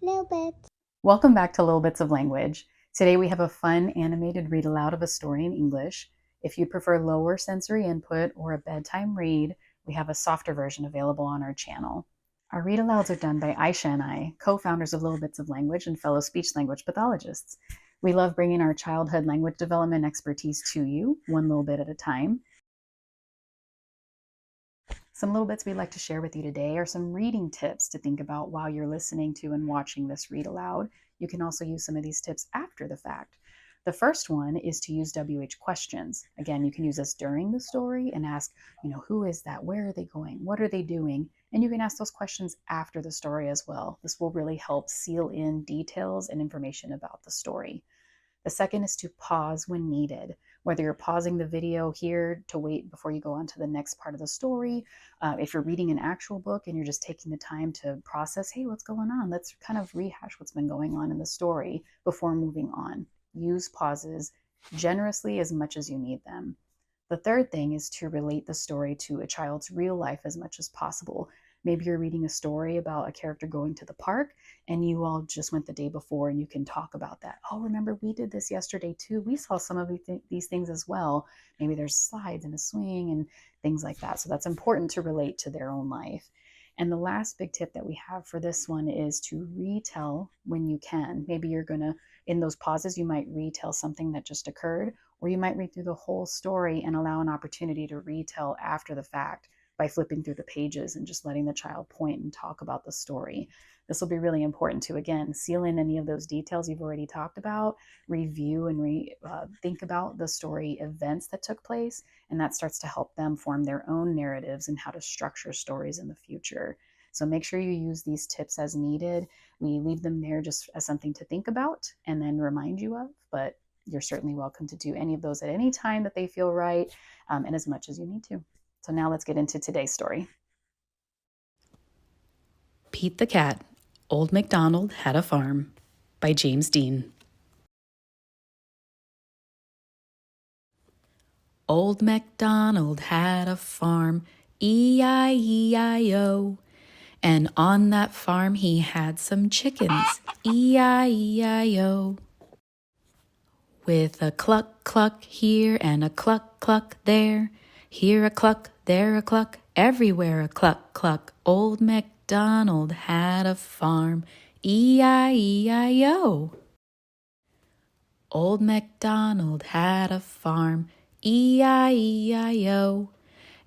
Little bit. Welcome back to Little Bits of Language. Today we have a fun animated read aloud of a story in English. If you prefer lower sensory input or a bedtime read, we have a softer version available on our channel. Our read alouds are done by Aisha and I, co-founders of Little Bits of Language and fellow speech language pathologists. We love bringing our childhood language development expertise to you, one little bit at a time. Some little bits we'd like to share with you today are some reading tips to think about while you're listening to and watching this read aloud. You can also use some of these tips after the fact. The first one is to use WH questions. Again, you can use this during the story and ask, who is that? Where are they going? What are they doing? And you can ask those questions after the story as well. This will really help seal in details and information about the story. The second is to pause when needed, whether you're pausing the video here to wait before you go on to the next part of the story. If you're reading an actual book and you're just taking the time to process, hey, what's going on? Let's kind of rehash what's been going on in the story before moving on. Use pauses generously as much as you need them. The third thing is to relate the story to a child's real life as much as possible. Maybe you're reading a story about a character going to the park and you all just went the day before and you can talk about that. Oh, remember we did this yesterday too. We saw some of these things as well. Maybe there's slides and a swing and things like that. So that's important to relate to their own life. And the last big tip that we have for this one is to retell when you can. Maybe you're going to, in those pauses, you might retell something that just occurred, or you might read through the whole story and allow an opportunity to retell after the fact by flipping through the pages and just letting the child point and talk about the story. This will be really important to, again, seal in any of those details you've already talked about, review and think about the story events that took place, and that starts to help them form their own narratives and how to structure stories in the future. So make sure you use these tips as needed. We leave them there just as something to think about and then remind you of, but you're certainly welcome to do any of those at any time that they feel right, and as much as you need to. So now let's get into today's story. Pete the Cat, Old MacDonald Had a Farm by James Dean. Old MacDonald had a farm, E-I-E-I-O. And on that farm he had some chickens, E-I-E-I-O. With a cluck cluck here and a cluck cluck there, here a cluck, there a cluck, everywhere a cluck cluck. Old MacDonald had a farm, E-I-E-I-O. Old MacDonald had a farm, E-I-E-I-O.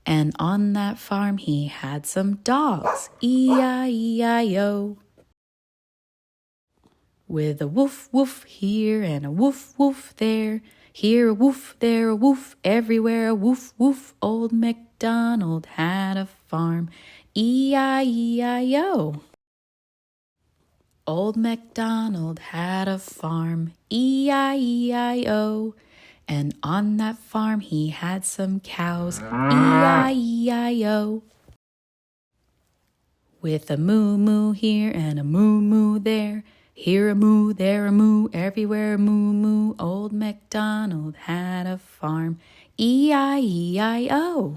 And on that farm he had some dogs, E-I-E-I-O. With a woof woof here and a woof woof there, here a woof, there a woof, everywhere a woof woof. Old MacDonald had a farm, E-I-E-I-O. Old MacDonald had a farm, E-I-E-I-O. And on that farm he had some cows, E-I-E-I-O. With a moo moo here and a moo moo there, here a moo, there a moo, everywhere a moo moo. Old MacDonald had a farm, E-I-E-I-O.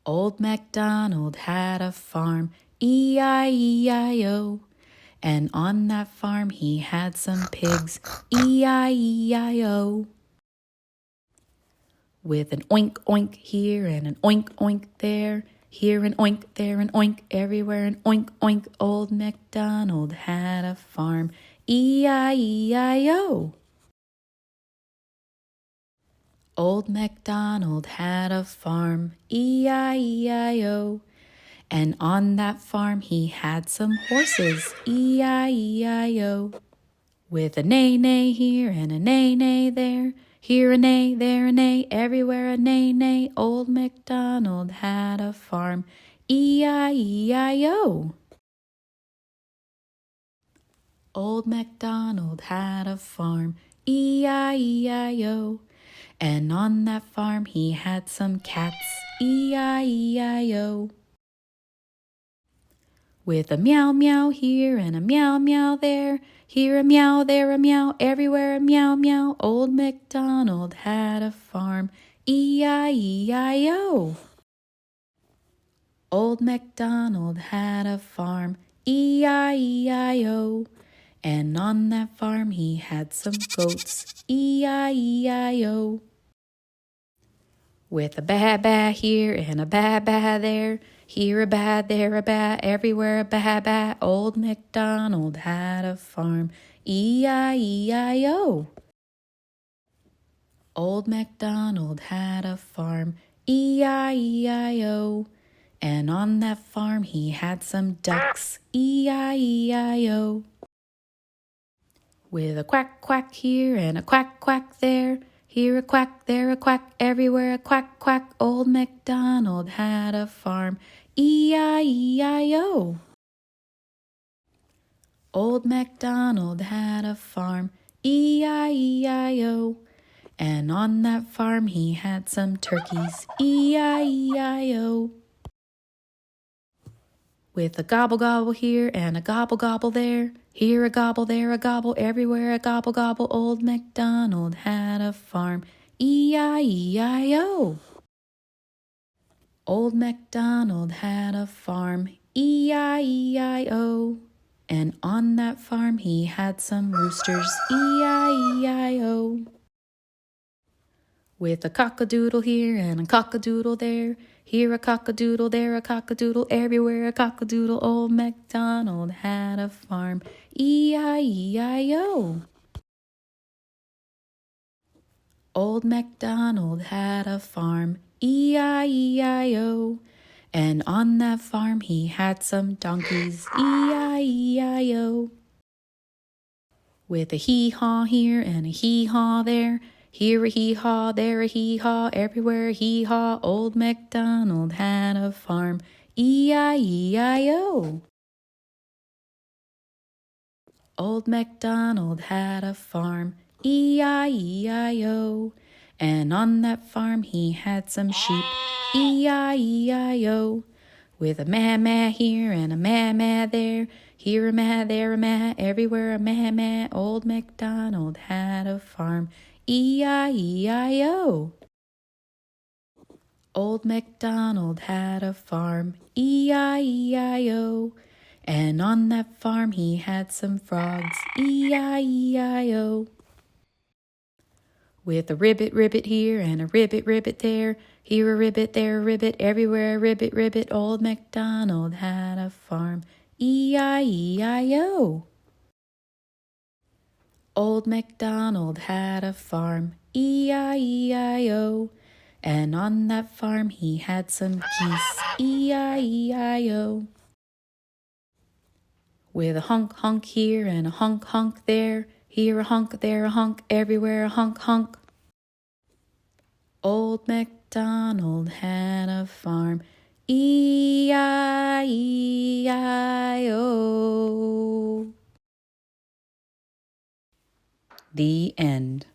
Old MacDonald had a farm, E-I-E-I-O. And on that farm he had some pigs, E-I-E-I-O. With an oink oink here and an oink oink there, here an oink, there an oink, everywhere an oink oink. Old MacDonald had a farm, E-I-E-I-O. Old MacDonald had a farm, E-I-E-I-O. And on that farm he had some horses, E-I-E-I-O. With a neigh-neigh here and a neigh-neigh there, here a neigh, there a neigh, everywhere a neigh-neigh. Old MacDonald had a farm, E-I-E-I-O. Old MacDonald had a farm, E-I-E-I-O. And on that farm he had some cats, E-I-E-I-O. With a meow meow here and a meow meow there, here a meow, there a meow, everywhere a meow meow. Old MacDonald had a farm, E-I-E-I-O. Old MacDonald had a farm, E-I-E-I-O. And on that farm he had some goats, E-I-E-I-O. With a ba-ba here and a ba-ba there, here a ba, there a ba, everywhere a ba-ba. Old MacDonald had a farm, E-I-E-I-O. Old MacDonald had a farm, E-I-E-I-O. And on that farm he had some ducks, E-I-E-I-O. With a quack quack here and a quack quack there, here a quack, there a quack, everywhere a quack quack. Old MacDonald had a farm, E-I-E-I-O. Old MacDonald had a farm, E-I-E-I-O. And on that farm he had some turkeys, E-I-E-I-O. With a gobble gobble here and a gobble gobble there, here a gobble, there a gobble, everywhere a gobble gobble. Old MacDonald had a farm, E-I-E-I-O. Old MacDonald had a farm, E-I-E-I-O. And on that farm he had some roosters, E-I-E-I-O. With a cock-a-doodle here and a cock-a-doodle there, here a cock-a-doodle, there a cock-a-doodle, everywhere a cock-a-doodle. Old MacDonald had a farm, E-I-E-I-O. Old MacDonald had a farm, E-I-E-I-O. And on that farm he had some donkeys, E-I-E-I-O. With a hee-haw here and a hee-haw there, here a hee-haw, there a hee-haw, everywhere a hee-haw. Old MacDonald had a farm, E-I-E-I-O. Old MacDonald had a farm, E-I-E-I-O. And on that farm he had some sheep, E-I-E-I-O. With a ma-ma here and a ma-ma there, here a ma, there a ma, everywhere a ma-ma. Old MacDonald had a farm, E-I-E-I-O. Old MacDonald had a farm, E-I-E-I-O. And on that farm he had some frogs, E-I-E-I-O. With a ribbit ribbit here and a ribbit ribbit there, here a ribbit, there a ribbit, everywhere a ribbit ribbit. Old MacDonald had a farm, E-I-E-I-O. Old MacDonald had a farm, E-I-E-I-O. And on that farm he had some geese, E-I-E-I-O. With a honk honk here and a honk honk there, here a honk, there a honk, everywhere a honk honk. Old MacDonald had a farm, E-I-E-I-O. The end.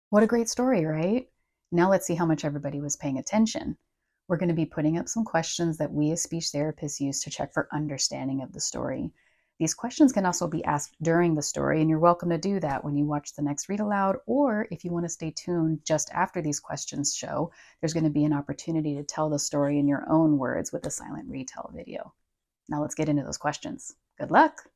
What a great story, right? Now let's see how much everybody was paying attention. We're going to be putting up some questions that we as speech therapists use to check for understanding of the story. These questions can also be asked during the story, and you're welcome to do that when you watch the next read aloud, or if you want to stay tuned just after these questions show, there's going to be an opportunity to tell the story in your own words with a silent retell video. Now let's get into those questions. Good luck!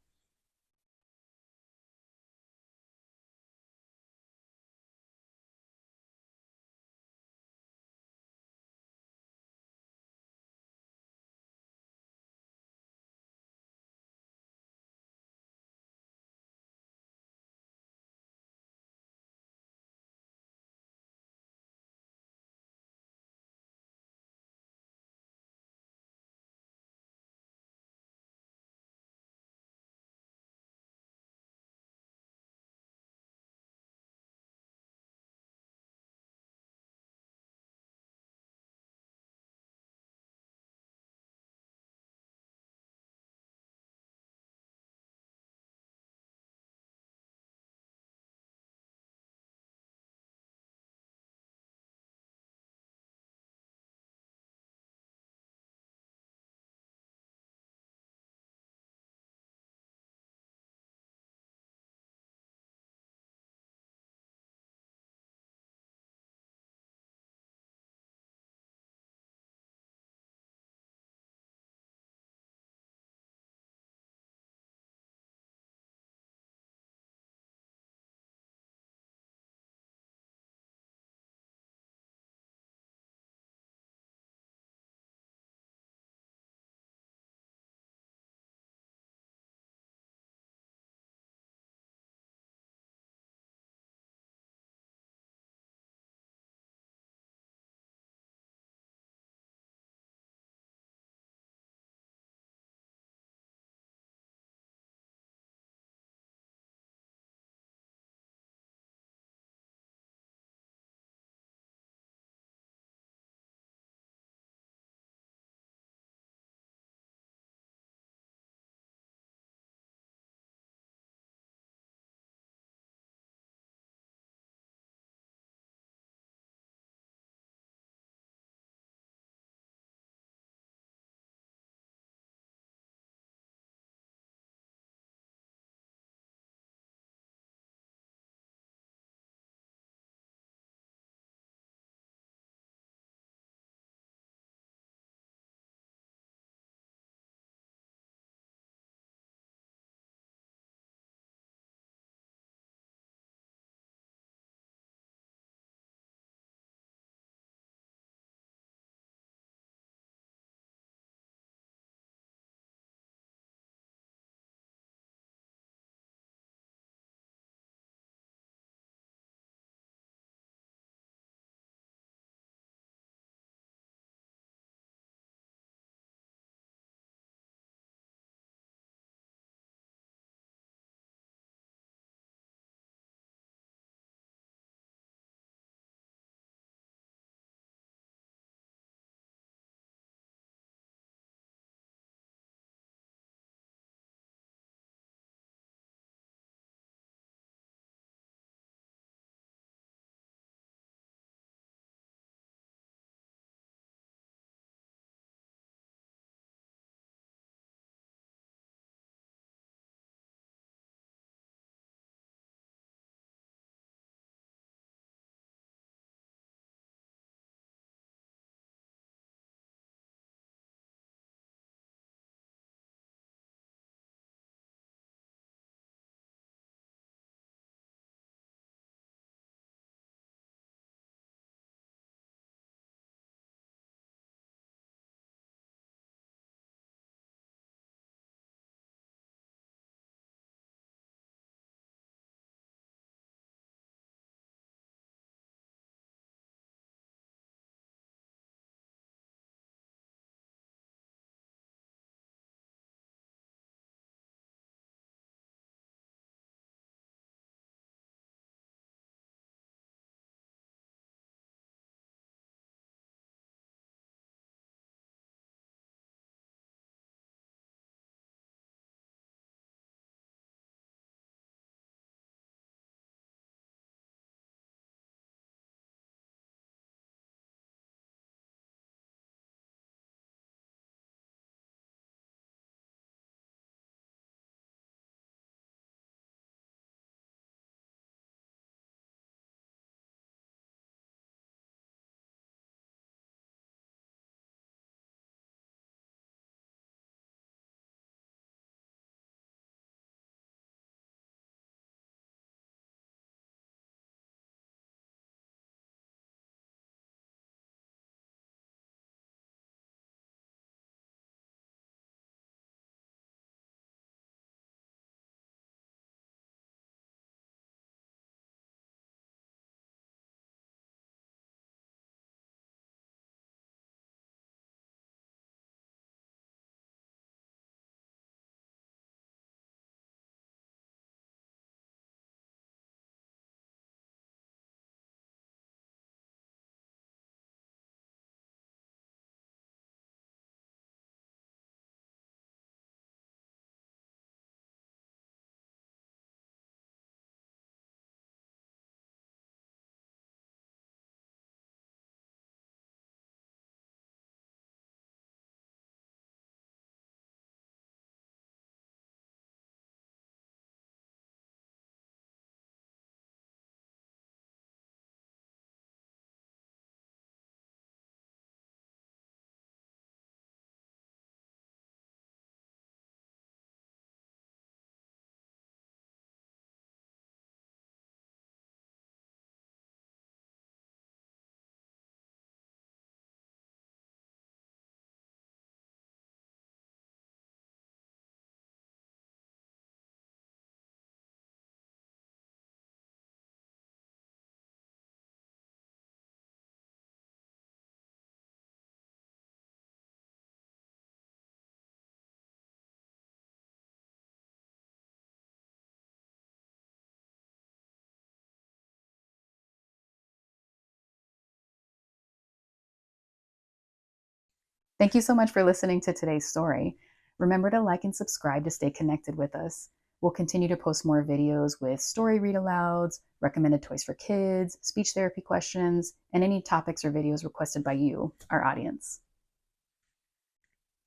Thank you so much for listening to today's story. Remember to like and subscribe to stay connected with us. We'll continue to post more videos with story read-alouds, recommended toys for kids, speech therapy questions, and any topics or videos requested by you, our audience.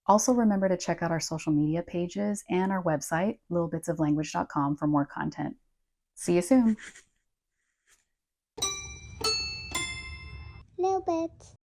Also, remember to check out our social media pages and our website, littlebitsoflanguage.com, for more content. See you soon. Little bit.